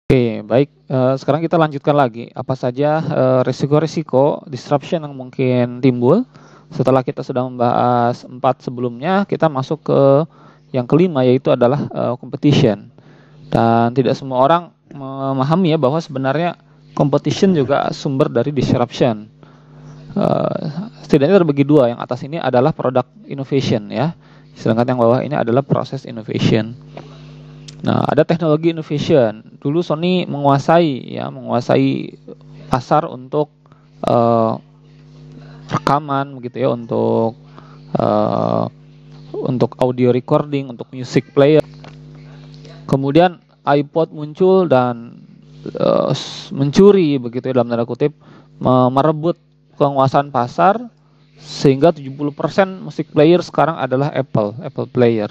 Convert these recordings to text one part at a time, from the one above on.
Oke, baik. Sekarang kita lanjutkan lagi. Apa saja risiko-risiko disruption yang mungkin timbul. Setelah kita sudah membahas 4 sebelumnya, kita masuk ke yang kelima, yaitu adalah competition. Dan tidak semua orang memahami ya bahwa sebenarnya competition juga sumber dari disruption. Setidaknya terbagi dua. Yang atas ini adalah product innovation ya, sedangkan yang bawah ini adalah process innovation. Nah, ada teknologi innovation. Dulu Sony menguasai pasar untuk rekaman begitu ya, untuk audio recording, untuk music player. Kemudian iPod muncul dan mencuri begitu ya, dalam tanda kutip, merebut penguasaan pasar, sehingga 70% musik player sekarang adalah Apple player.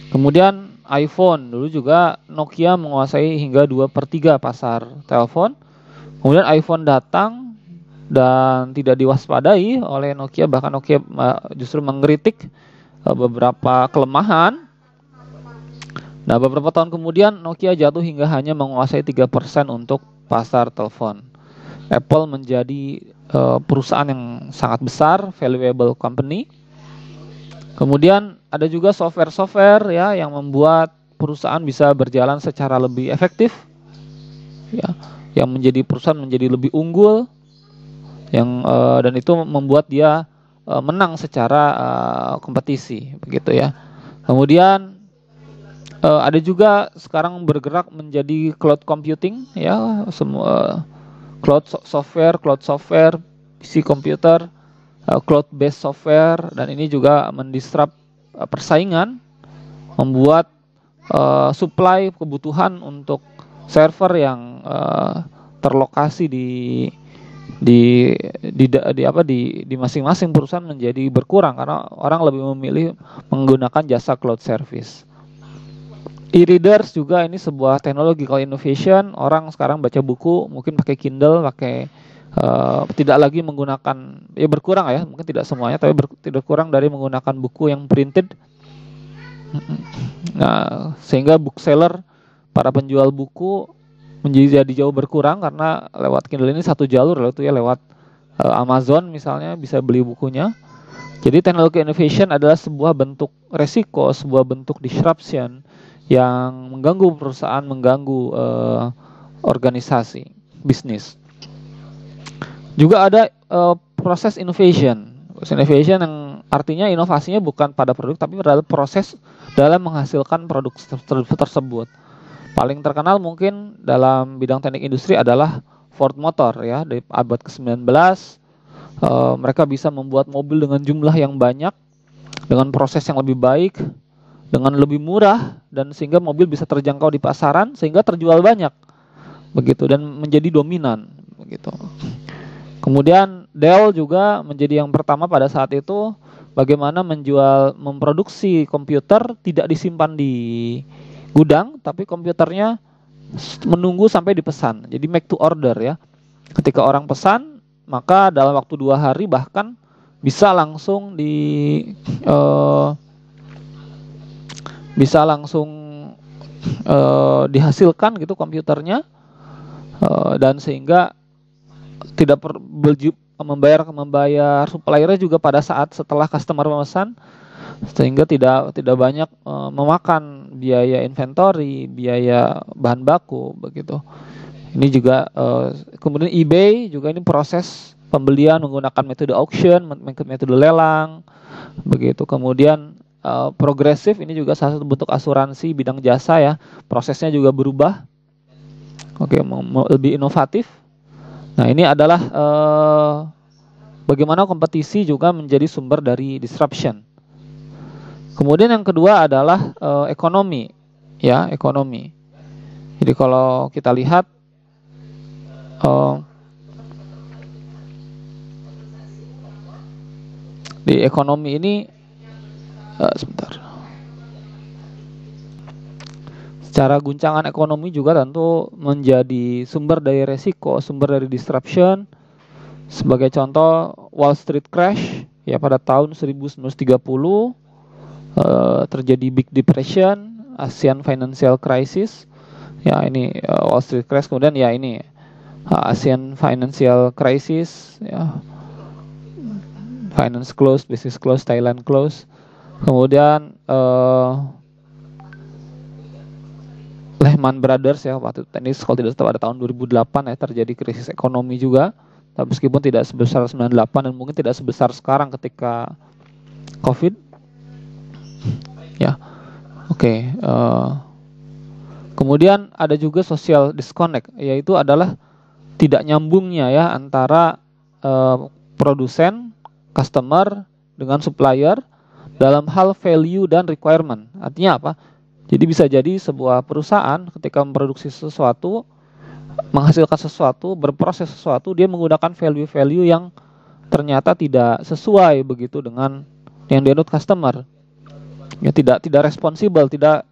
Kemudian iPhone, dulu juga Nokia menguasai hingga 2/3 pasar telepon. Kemudian iPhone datang dan tidak diwaspadai oleh Nokia, bahkan Nokia justru mengkritik beberapa kelemahan. Nah, beberapa tahun kemudian Nokia jatuh hingga hanya menguasai 3% untuk pasar telepon. Apple menjadi perusahaan yang sangat besar, valuable company. Kemudian ada juga software ya yang membuat perusahaan bisa berjalan secara lebih efektif, ya, yang menjadi perusahaan menjadi lebih unggul, dan itu membuat dia menang secara kompetisi, begitu ya. Kemudian ada juga sekarang bergerak menjadi cloud computing, ya, semua cloud software, PC komputer, cloud-based software, dan ini juga mendisrupt persaingan, membuat supply kebutuhan untuk server yang terlokasi di masing-masing perusahaan menjadi berkurang karena orang lebih memilih menggunakan jasa cloud service. E-readers juga ini sebuah technological innovation. Orang sekarang baca buku mungkin pakai Kindle, tidak lagi menggunakan, ya berkurang ya, mungkin tidak semuanya, tapi tidak kurang dari menggunakan buku yang printed. Nah, sehingga bookseller, para penjual buku menjadi jauh berkurang karena lewat Kindle ini satu jalur, yaitu ya lewat Amazon misalnya bisa beli bukunya. Jadi teknologi innovation adalah sebuah bentuk resiko, sebuah bentuk disruption yang mengganggu perusahaan, mengganggu organisasi bisnis. Juga ada proses innovation. Proses innovation yang artinya inovasinya bukan pada produk, tapi pada proses dalam menghasilkan produk tersebut. Paling terkenal mungkin dalam bidang teknik industri adalah Ford Motor ya, di abad ke-19. Mereka bisa membuat mobil dengan jumlah yang banyak, dengan proses yang lebih baik, dengan lebih murah, dan sehingga mobil bisa terjangkau di pasaran, sehingga terjual banyak, begitu, dan menjadi dominan, begitu. Kemudian Dell juga menjadi yang pertama pada saat itu bagaimana memproduksi komputer tidak disimpan di gudang, tapi komputernya menunggu sampai dipesan. Jadi make to order ya. Ketika orang pesan, maka dalam waktu 2 hari bahkan bisa langsung dihasilkan gitu komputernya, dan sehingga tidak membayar suppliernya juga pada saat setelah customer memesan, sehingga tidak banyak memakan biaya inventory, biaya bahan baku, begitu. Ini juga kemudian eBay juga, ini proses pembelian menggunakan metode auction, metode lelang, begitu. Kemudian Progressive ini juga salah satu bentuk asuransi bidang jasa ya, prosesnya juga berubah, lebih inovatif. Nah, ini adalah bagaimana kompetisi juga menjadi sumber dari disruption. Kemudian yang kedua adalah ekonomi, ya, ekonomi. Jadi kalau kita lihat di ekonomi ini, secara guncangan ekonomi juga tentu menjadi sumber dari resiko, sumber dari disruption. Sebagai contoh, Wall Street crash ya pada tahun 1930, terjadi Big Depression, Asian Financial Crisis, Ya ini Wall Street crash, kemudian ya ini Asian financial crisis, ya finance close, business close, Thailand close. Kemudian Lehman Brothers ya, waktu ini kalau tidak salah pada tahun 2008 ya terjadi krisis ekonomi juga, tapi meskipun tidak sebesar 98 dan mungkin tidak sebesar sekarang ketika COVID. Ya, oke. Kemudian ada juga social disconnect, yaitu adalah tidak nyambungnya ya antara produsen, customer dengan supplier dalam hal value dan requirement. Artinya apa? Jadi bisa jadi sebuah perusahaan ketika memproduksi sesuatu, menghasilkan sesuatu, berproses sesuatu, dia menggunakan value-value yang ternyata tidak sesuai begitu dengan yang dianut customer. Ya tidak responsible, tidak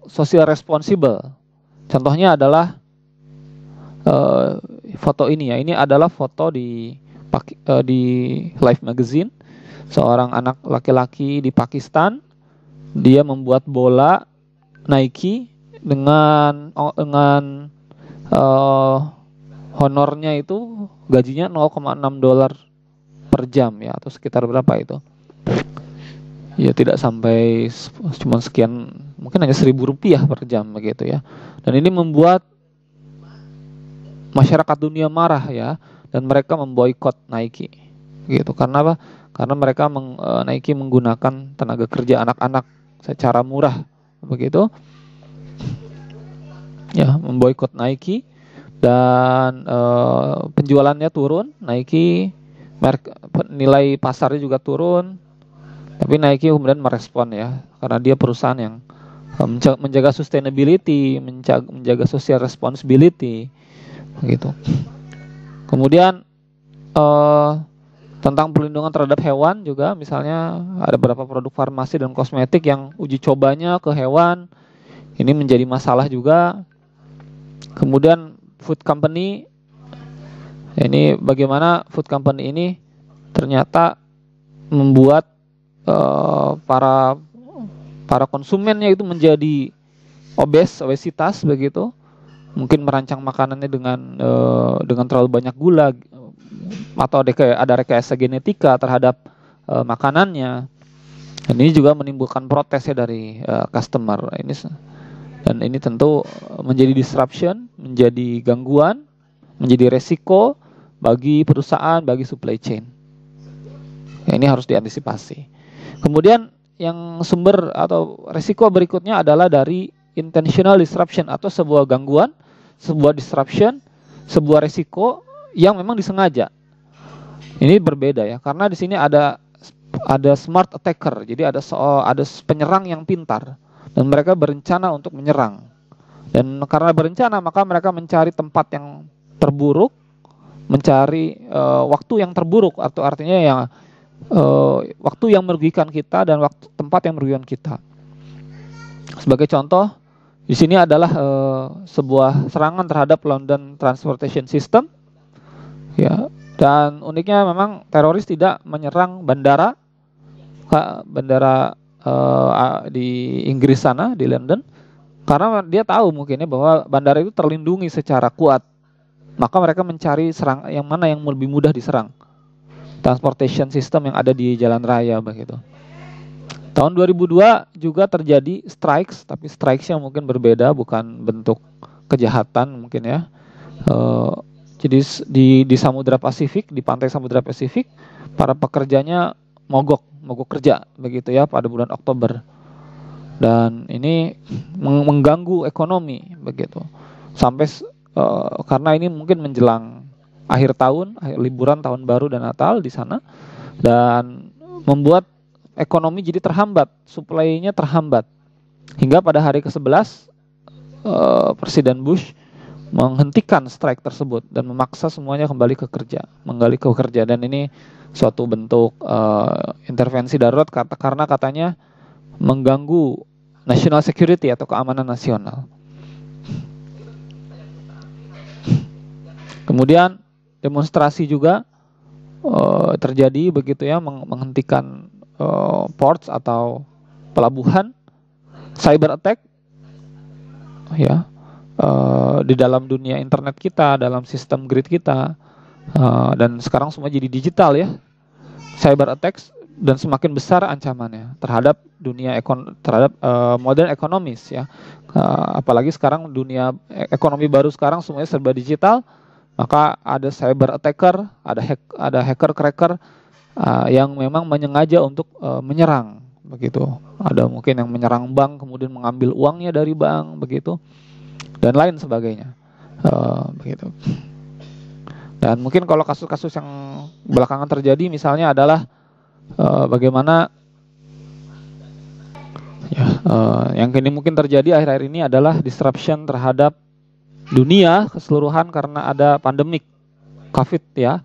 social responsible. Contohnya adalah foto ini ya. Ini adalah foto di Life Magazine, seorang anak laki-laki di Pakistan. Dia membuat bola Nike dengan honornya itu gajinya $0,6 per jam ya, atau sekitar berapa itu? Ya tidak sampai, cuma sekian, mungkin hanya Rp1.000 per jam begitu ya. Dan ini membuat masyarakat dunia marah ya, dan mereka memboikot Nike gitu. Karena apa? Karena mereka Nike menggunakan tenaga kerja anak-anak secara murah begitu ya, memboikot Nike, dan penjualannya turun. Nike nilai pasarnya juga turun, tapi Nike kemudian merespon ya, karena dia perusahaan yang menjaga sustainability, menjaga social responsibility gitu. Kemudian tentang perlindungan terhadap hewan juga, misalnya ada beberapa produk farmasi dan kosmetik yang uji cobanya ke hewan, ini menjadi masalah juga. Kemudian food company, ini bagaimana food company ini ternyata membuat para konsumennya itu menjadi obesitas begitu, mungkin merancang makanannya dengan terlalu banyak gula, atau ada rekayasa genetika terhadap makanannya. Dan ini juga menimbulkan protes ya dari customer. Ini tentu menjadi disruption, menjadi gangguan, menjadi resiko bagi perusahaan, bagi supply chain. Ya, ini harus diantisipasi. Kemudian yang sumber atau resiko berikutnya adalah dari intentional disruption, atau sebuah gangguan, sebuah disruption, sebuah resiko yang memang disengaja. Ini berbeda ya, karena di sini ada smart attacker, jadi ada penyerang yang pintar, dan mereka berencana untuk menyerang. Dan karena berencana, maka mereka mencari tempat yang terburuk, mencari waktu yang terburuk, atau artinya yang waktu yang merugikan kita dan tempat yang merugikan kita. Sebagai contoh, di sini adalah sebuah serangan terhadap London Transportation System. Ya, dan uniknya memang teroris tidak menyerang bandara di Inggris sana, di London, karena dia tahu mungkinnya bahwa bandara itu terlindungi secara kuat. Maka mereka mencari yang mana yang lebih mudah diserang. Transportation system yang ada di jalan raya begitu. Tahun 2002 juga terjadi strikes, tapi strikes yang mungkin berbeda, bukan bentuk kejahatan mungkin ya. Jadi di Samudra Pasifik, di pantai Samudra Pasifik, para pekerjanya mogok kerja begitu ya pada bulan Oktober. Dan ini mengganggu ekonomi begitu. Sampai karena ini mungkin menjelang akhir tahun, liburan tahun baru dan Natal di sana, dan membuat ekonomi jadi terhambat, supply-nya terhambat. Hingga pada hari ke-11 Presiden Bush menghentikan strike tersebut dan memaksa semuanya kembali ke kerja, dan ini suatu bentuk intervensi darurat karena katanya mengganggu national security atau keamanan nasional. Kemudian demonstrasi juga terjadi begitu ya, menghentikan ports atau pelabuhan, cyber attack ya, di dalam dunia internet kita, dalam sistem grid kita, dan sekarang semua jadi digital ya, cyber attacks, dan semakin besar ancamannya terhadap dunia terhadap modern ekonomis ya. Apalagi sekarang dunia ekonomi baru sekarang semuanya serba digital, maka ada cyber attacker, ada hacker cracker yang memang menyengaja untuk menyerang begitu. Ada mungkin yang menyerang bank kemudian mengambil uangnya dari bank begitu, dan lain sebagainya begitu. Dan mungkin kalau kasus-kasus yang belakangan terjadi misalnya adalah bagaimana ya, yang kini mungkin terjadi akhir-akhir ini adalah disruption terhadap dunia keseluruhan karena ada pandemik COVID ya.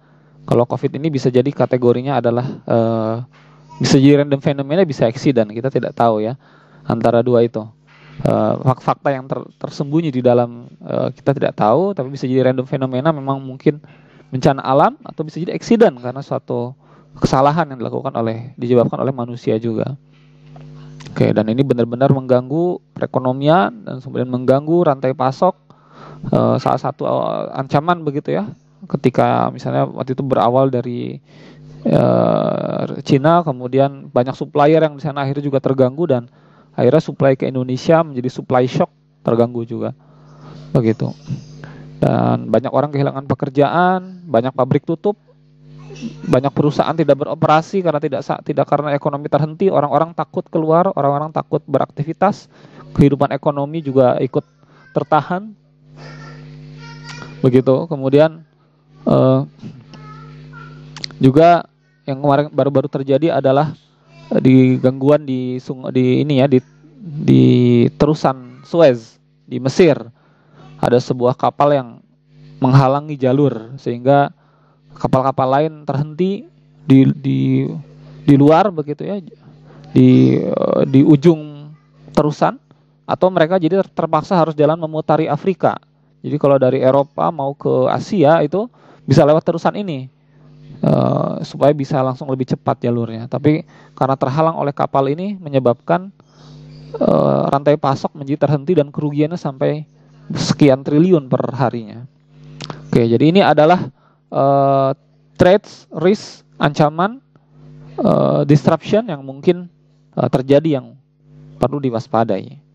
Kalau COVID ini bisa jadi kategorinya adalah bisa jadi random fenomena, bisa accident, kita tidak tahu ya antara dua itu. Fakta yang tersembunyi di dalam kita tidak tahu, tapi bisa jadi random fenomena, memang mungkin bencana alam, atau bisa jadi accident karena suatu kesalahan yang disebabkan oleh manusia juga. Oke, dan ini benar-benar mengganggu perekonomian dan kemudian mengganggu rantai pasok. Salah satu ancaman begitu ya, ketika misalnya waktu itu berawal dari Cina, kemudian banyak supplier yang di sana akhirnya juga terganggu, dan akhirnya supply ke Indonesia menjadi supply shock, terganggu juga begitu. Dan banyak orang kehilangan pekerjaan, banyak pabrik tutup, banyak perusahaan tidak beroperasi karena tidak karena ekonomi terhenti, orang-orang takut keluar, orang-orang takut beraktivitas, kehidupan ekonomi juga ikut tertahan begitu. Kemudian juga yang kemarin baru-baru terjadi adalah di gangguan di terusan Suez di Mesir. Ada sebuah kapal yang menghalangi jalur sehingga kapal-kapal lain terhenti di luar begitu ya, di ujung terusan, atau mereka jadi terpaksa harus jalan memutari Afrika. Jadi kalau dari Eropa mau ke Asia itu bisa lewat terusan ini supaya bisa langsung lebih cepat jalurnya. Tapi karena terhalang oleh kapal ini menyebabkan rantai pasok menjadi terhenti dan kerugiannya sampai sekian triliun per harinya. Oke, jadi ini adalah threats, risk, ancaman, disruption yang mungkin terjadi yang perlu diwaspadai.